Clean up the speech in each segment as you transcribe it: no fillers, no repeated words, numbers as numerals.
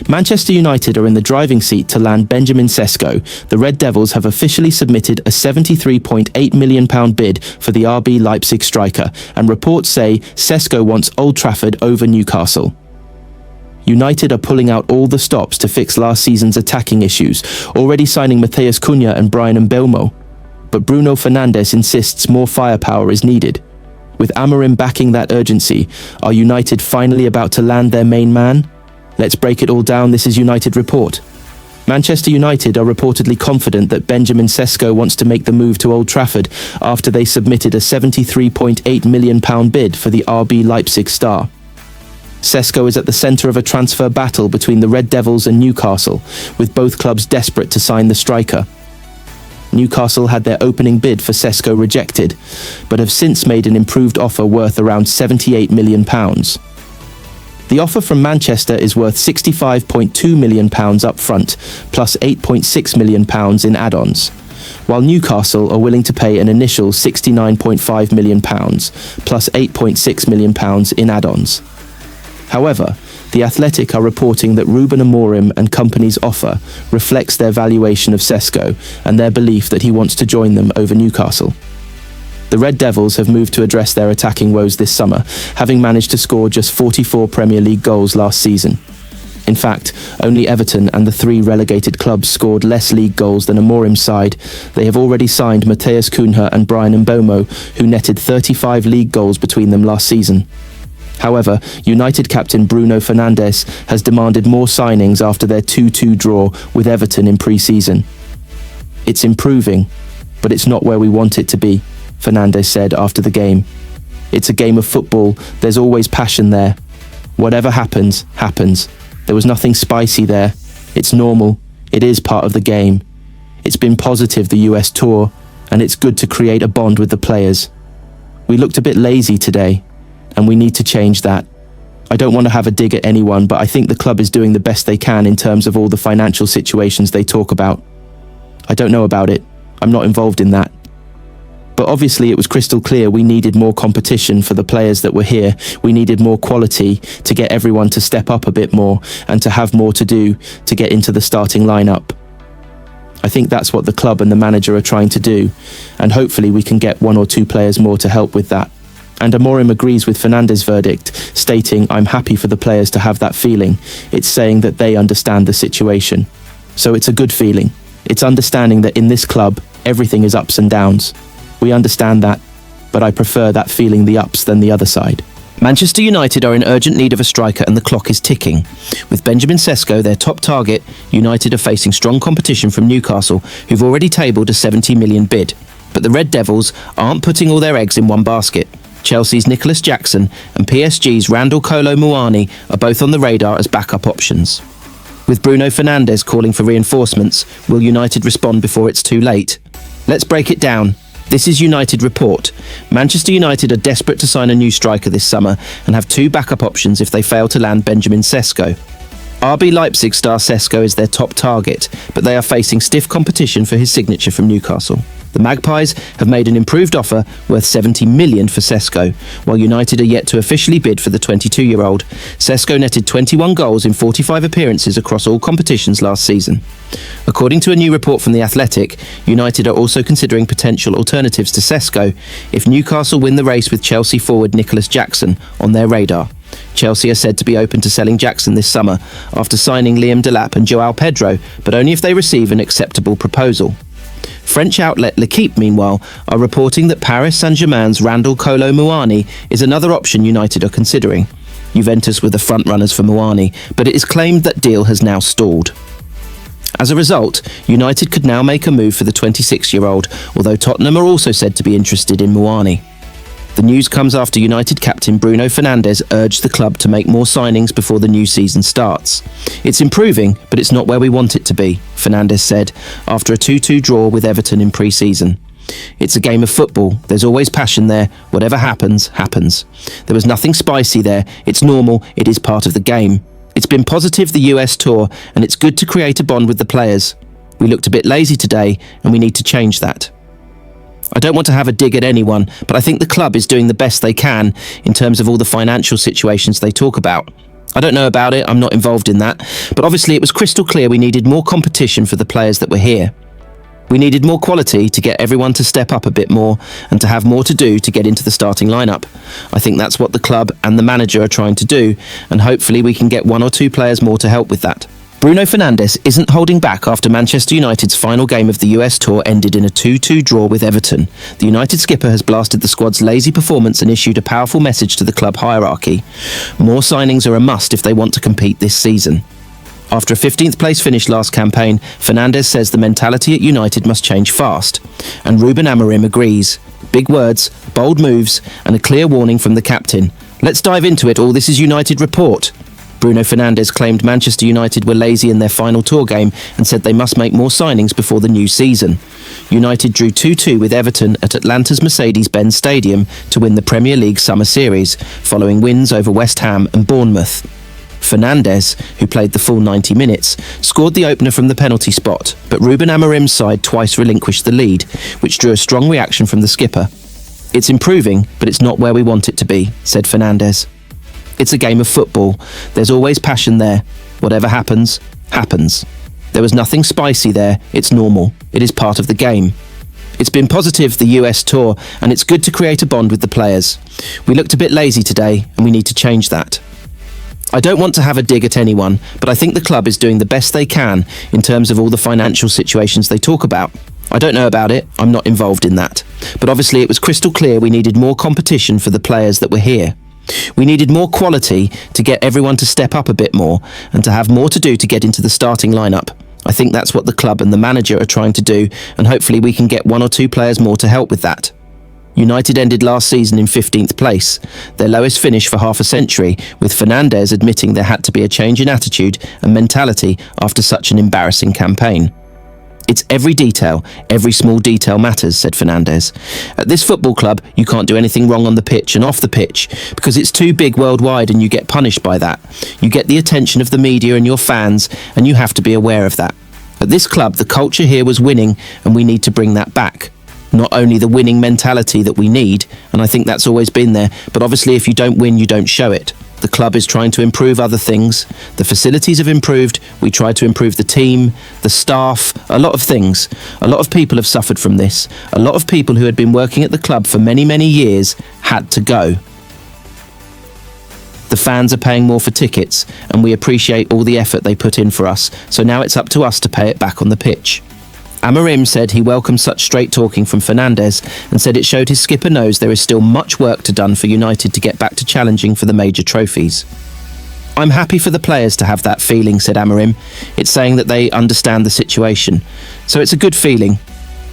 Manchester United are in the driving seat to land Benjamin Sesko. The Red Devils have officially submitted a £73.8 million bid for the RB Leipzig striker, and reports say Sesko wants Old Trafford over Newcastle. United are pulling out all the stops to fix last season's attacking issues, already signing Matheus Cunha and Bryan Mbeumo. But Bruno Fernandes insists more firepower is needed. With Amorim backing that urgency, are United finally about to land their main man? Let's break it all down. This is United Report. Manchester United are reportedly confident that Benjamin Sesko wants to make the move to Old Trafford after they submitted a £73.8 million bid for the RB Leipzig star. Sesko is at the centre of a transfer battle between the Red Devils and Newcastle, with both clubs desperate to sign the striker. Newcastle had their opening bid for Sesko rejected, but have since made an improved offer worth around £78 million. The offer from Manchester is worth £65.2 million up front, plus £8.6 million in add-ons, while Newcastle are willing to pay an initial £69.5 million, plus £8.6 million in add-ons. However, The Athletic are reporting that Ruben Amorim and company's offer reflects their valuation of Sesko and their belief that he wants to join them over Newcastle. The Red Devils have moved to address their attacking woes this summer, having managed to score just 44 Premier League goals last season. In fact, only Everton and the three relegated clubs scored less league goals than Amorim's side. They have already signed Matheus Cunha and Bryan Mbeumo, who netted 35 league goals between them last season. However, United captain Bruno Fernandes has demanded more signings after their 2-2 draw with Everton in pre-season. "It's improving, but it's not where we want it to be," Fernandes said after the game. "It's a game of football, there's always passion there. Whatever happens, happens. There was nothing spicy there. It's normal, it is part of the game. It's been positive the US tour, and it's good to create a bond with the players. We looked a bit lazy today, and we need to change that. I don't want to have a dig at anyone, but I think the club is doing the best they can in terms of all the financial situations they talk about. I don't know about it. I'm not involved in that. But obviously it was crystal clear we needed more competition for the players that were here. We needed more quality to get everyone to step up a bit more and to have more to do to get into the starting lineup. I think that's what the club and the manager are trying to do, and hopefully we can get one or two players more to help with that." And Amorim agrees with Fernandes' verdict, stating, "I'm happy for the players to have that feeling. It's saying that they understand the situation. So it's a good feeling. It's understanding that in this club, everything is ups and downs. We understand that, but I prefer that feeling the ups than the other side." Manchester United are in urgent need of a striker and the clock is ticking. With Benjamin Sesko their top target, United are facing strong competition from Newcastle, who've already tabled a £70 million bid. But the Red Devils aren't putting all their eggs in one basket. Chelsea's Nicholas Jackson and PSG's Randall Kolo Muani are both on the radar as backup options. With Bruno Fernandes calling for reinforcements, will United respond before it's too late? Let's break it down. This is United Report. Manchester United are desperate to sign a new striker this summer and have two backup options if they fail to land Benjamin Sesko. RB Leipzig star Sesko is their top target, but they are facing stiff competition for his signature from Newcastle. The Magpies have made an improved offer worth £70 million for Sesko, while United are yet to officially bid for the 22-year-old. Sesko netted 21 goals in 45 appearances across all competitions last season. According to a new report from The Athletic, United are also considering potential alternatives to Sesko if Newcastle win the race with Chelsea forward Nicholas Jackson on their radar. Chelsea are said to be open to selling Jackson this summer after signing Liam Delap and Joao Pedro, but only if they receive an acceptable proposal. French outlet L'Équipe, meanwhile, are reporting that Paris Saint-Germain's Randall Kolo Muani is another option United are considering. Juventus were the front-runners for Muani, but it is claimed that deal has now stalled. As a result, United could now make a move for the 26-year-old, although Tottenham are also said to be interested in Muani. The news comes after United captain Bruno Fernandes urged the club to make more signings before the new season starts. "It's improving, but it's not where we want it to be," Fernandes said after a 2-2 draw with Everton in pre-season. "It's a game of football. There's always passion there. Whatever happens, happens. There was nothing spicy there. It's normal. It is part of the game. It's been positive the US tour, and it's good to create a bond with the players. We looked a bit lazy today, and we need to change that. I don't want to have a dig at anyone, but I think the club is doing the best they can in terms of all the financial situations they talk about. I don't know about it, I'm not involved in that, but obviously it was crystal clear we needed more competition for the players that were here. We needed more quality to get everyone to step up a bit more and to have more to do to get into the starting lineup. I think that's what the club and the manager are trying to do, and hopefully we can get one or two players more to help with that. Bruno Fernandes isn't holding back after Manchester United's final game of the US tour ended in a 2-2 draw with Everton. The United skipper has blasted the squad's lazy performance and issued a powerful message to the club hierarchy. More signings are a must if they want to compete this season. After a 15th place finish last campaign, Fernandes says the mentality at United must change fast. And Ruben Amorim agrees. Big words, bold moves, and a clear warning from the captain. Let's dive into it all. This is United Report. Bruno Fernandes claimed Manchester United were lazy in their final tour game and said they must make more signings before the new season. United drew 2-2 with Everton at Atlanta's Mercedes-Benz Stadium to win the Premier League Summer Series, following wins over West Ham and Bournemouth. Fernandes, who played the full 90 minutes, scored the opener from the penalty spot, but Ruben Amorim's side twice relinquished the lead, which drew a strong reaction from the skipper. It's improving, but it's not where we want it to be, said Fernandes. It's a game of football. There's always passion there. Whatever happens, happens. There was nothing spicy there. It's normal. It is part of the game. It's been positive, the US tour, and it's good to create a bond with the players. We looked a bit lazy today, and we need to change that. I don't want to have a dig at anyone, but I think the club is doing the best they can in terms of all the financial situations they talk about. I don't know about it, I'm not involved in that. But obviously it was crystal clear we needed more competition for the players that were here. We needed more quality to get everyone to step up a bit more and to have more to do to get into the starting lineup. I think that's what the club and the manager are trying to do, and hopefully we can get one or two players more to help with that. United ended last season in 15th place, their lowest finish for half a century, with Fernandes admitting there had to be a change in attitude and mentality after such an embarrassing campaign. It's every detail, every small detail matters, said Fernandes. At this football club, you can't do anything wrong on the pitch and off the pitch, because it's too big worldwide and you get punished by that. You get the attention of the media and your fans, and you have to be aware of that. At this club, the culture here was winning, and we need to bring that back. Not only the winning mentality that we need, and I think that's always been there, but obviously if you don't win, you don't show it. The club is trying to improve other things. The facilities have improved. We try to improve the team, the staff, a lot of things. A lot of people have suffered from this. A lot of people who had been working at the club for many, many years had to go. The fans are paying more for tickets, and we appreciate all the effort they put in for us, so now it's up to us to pay it back on the pitch. Amorim said he welcomed such straight talking from Fernandes and said it showed his skipper knows there is still much work to done for United to get back to challenging for the major trophies. I'm happy for the players to have that feeling, said Amorim. It's saying that they understand the situation. So it's a good feeling.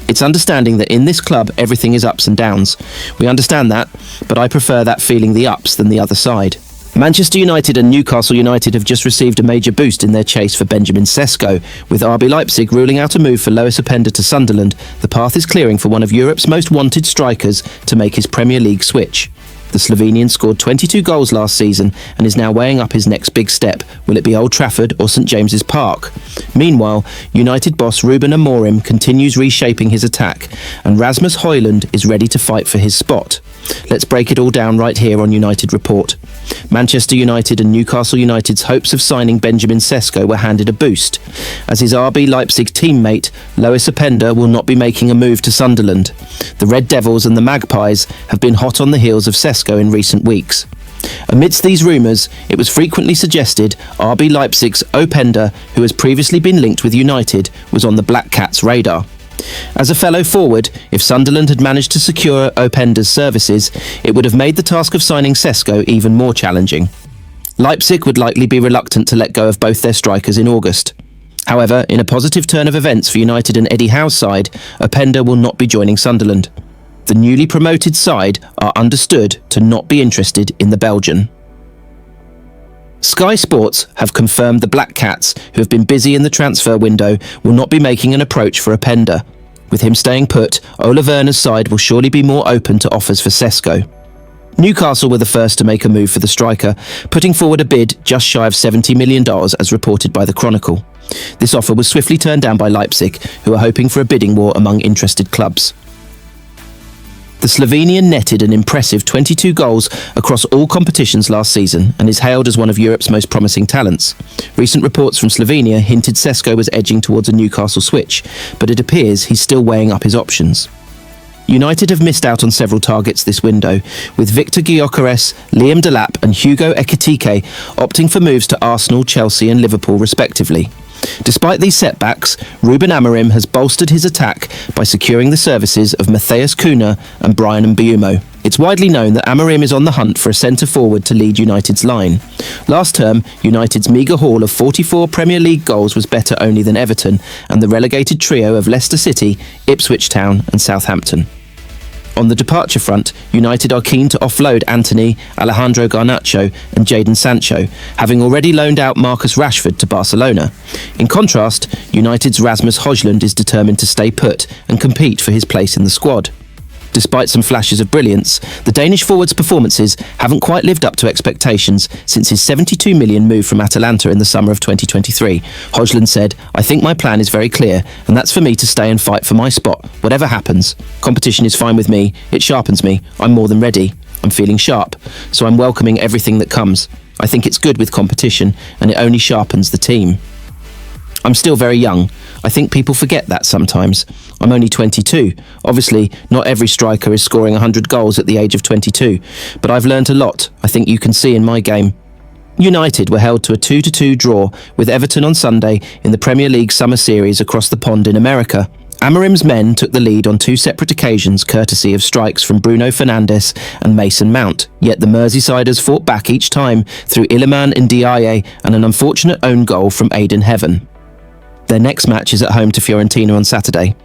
It's understanding that in this club everything is ups and downs. We understand that, but I prefer that feeling the ups than the other side. Manchester United and Newcastle United have just received a major boost in their chase for Benjamin Sesko. With RB Leipzig ruling out a move for Lois Openda to Sunderland, the path is clearing for one of Europe's most wanted strikers to make his Premier League switch. The Slovenian scored 22 goals last season and is now weighing up his next big step. Will it be Old Trafford or St James's Park? Meanwhile, United boss Ruben Amorim continues reshaping his attack, and Rasmus Højlund is ready to fight for his spot. Let's break it all down right here on United Report. Manchester United and Newcastle United's hopes of signing Benjamin Sesko were handed a boost, as his RB Leipzig teammate Lois Openda will not be making a move to Sunderland. The Red Devils and the Magpies have been hot on the heels of Sesko in recent weeks. Amidst these rumours, it was frequently suggested RB Leipzig's Openda, who has previously been linked with United, was on the Black Cats' radar. As a fellow forward, if Sunderland had managed to secure Openda's services, it would have made the task of signing Sesko even more challenging. Leipzig would likely be reluctant to let go of both their strikers in August. However, in a positive turn of events for United and Eddie Howe's side, Openda will not be joining Sunderland. The newly promoted side are understood to not be interested in the Belgian. Sky Sports have confirmed the Black Cats, who have been busy in the transfer window, will not be making an approach for Openda. With him staying put, Ole Werner's side will surely be more open to offers for Sesko. Newcastle were the first to make a move for the striker, putting forward a bid just shy of $70 million as reported by the Chronicle. This offer was swiftly turned down by Leipzig, who are hoping for a bidding war among interested clubs. The Slovenian netted an impressive 22 goals across all competitions last season and is hailed as one of Europe's most promising talents. Recent reports from Slovenia hinted Sesko was edging towards a Newcastle switch, but it appears he's still weighing up his options. United have missed out on several targets this window, with Victor Gyökeres, Liam Delap and Hugo Ekitike opting for moves to Arsenal, Chelsea and Liverpool respectively. Despite these setbacks, Ruben Amorim has bolstered his attack by securing the services of Matheus Cunha and Brian Mbeumo. It's widely known that Amorim is on the hunt for a centre-forward to lead United's line. Last term, United's meagre haul of 44 Premier League goals was better only than Everton and the relegated trio of Leicester City, Ipswich Town and Southampton. On the departure front, United are keen to offload Antony, Alejandro Garnacho and Jadon Sancho, having already loaned out Marcus Rashford to Barcelona. In contrast, United's Rasmus Højlund is determined to stay put and compete for his place in the squad. Despite some flashes of brilliance, the Danish forward's performances haven't quite lived up to expectations since his 72 million move from Atalanta in the summer of 2023. Højlund said, "I think my plan is very clear, and that's for me to stay and fight for my spot, whatever happens. Competition is fine with me, it sharpens me, I'm more than ready. I'm feeling sharp, so I'm welcoming everything that comes. I think it's good with competition, and it only sharpens the team." I'm still very young. I think people forget that sometimes. I'm only 22. Obviously, not every striker is scoring 100 goals at the age of 22, but I've learnt a lot, I think you can see in my game. United were held to a 2-2 draw with Everton on Sunday in the Premier League Summer Series across the pond in America. Amorim's men took the lead on two separate occasions courtesy of strikes from Bruno Fernandes and Mason Mount, yet the Merseysiders fought back each time through Iliman Ndiaye and an unfortunate own goal from Aidan Heaven. Their next match is at home to Fiorentina on Saturday.